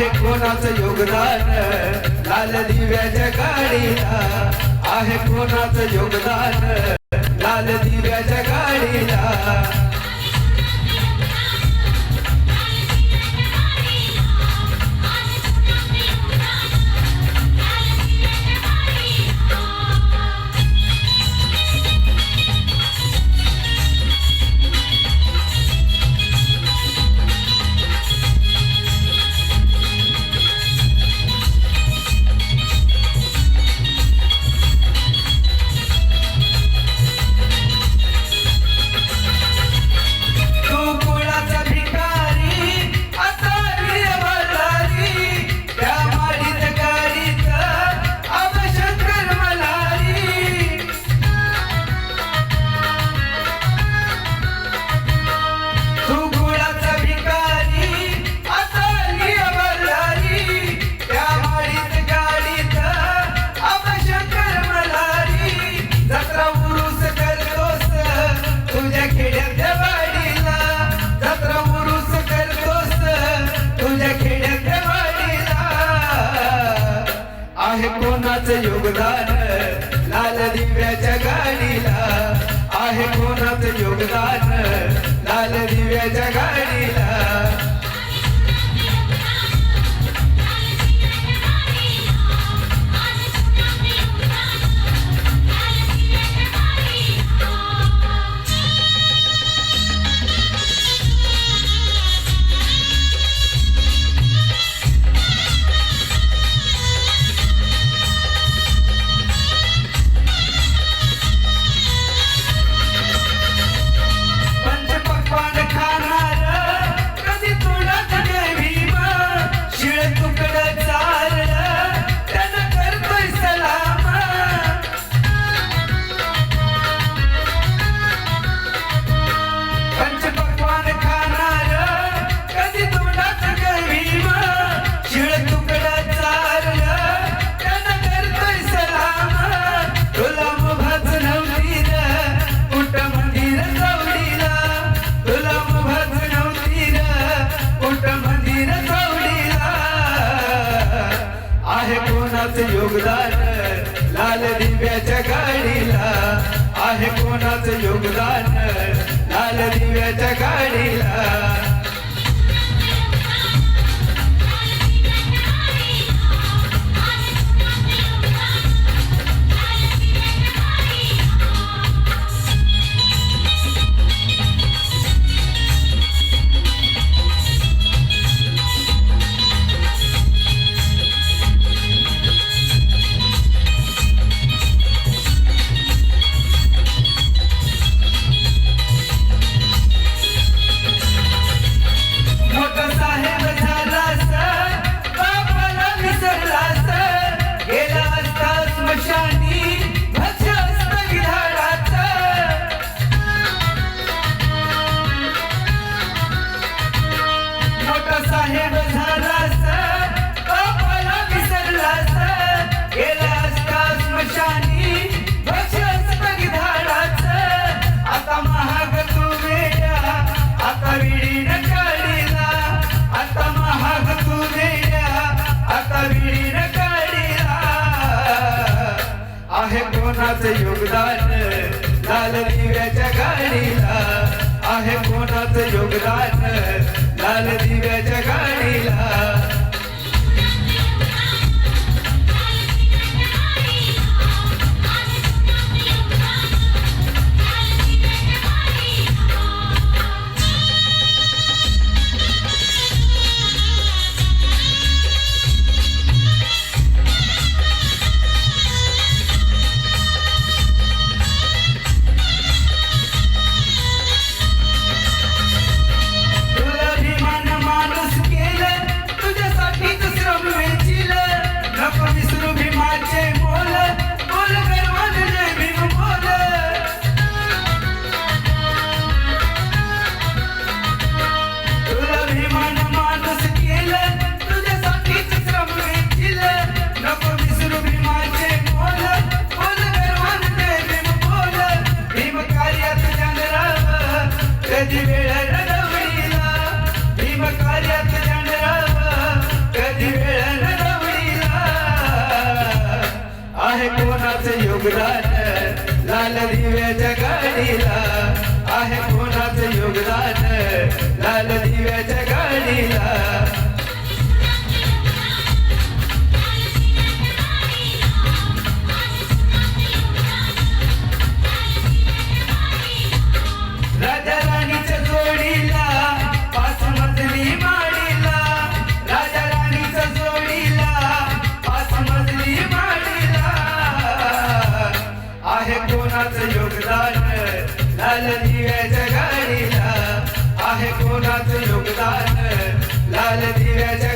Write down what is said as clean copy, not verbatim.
आहे कोणाचं योगदान लाल दिव्याच्या गाडीला, आहे कोणाचं योगदान लाल दिव्याच्या गाडीला. आहे कोणाचं योगदान लाल दिव्याच्या गाडीला, आहे कोणाचं योगदान लाल दिव्याच्या गाडीला. कोणाचं योगदान लाल दिव्याच्या गाडीला, आहे कोणाचं योगदान लाल दिव्याच्या गाडीला. साहेब झालास बापाला विसरलास, गेला असता स्मशानी भक्षस बगिधाडाच. आता महाग तू वेड्या आता विडीन काढीला, आता महाग तू वेड्या आता विडीन काढीला. आहे कोणाचं योगदान लाल दिव्याच्या गाडीला, आहे कोणाचं योगदान लाल दिव्याच्या गाडीला. कधी वेळ रडवलीला भीम कार्यात जाणराव, कधी योगदान लाल दिव्याच्या गाडीला आहे कोणाचं योगदान लाल दिव्याच्या गाडीला राजा राणीच्या जोडीला 5 मजली माडीला राजा राणीच्या जोडीला 5 मजली माडीला आहे कोणाचं योगदान लाल दिव्याच्या गाडीला आहे कोणाचं योगदान लाल दिव्याच्या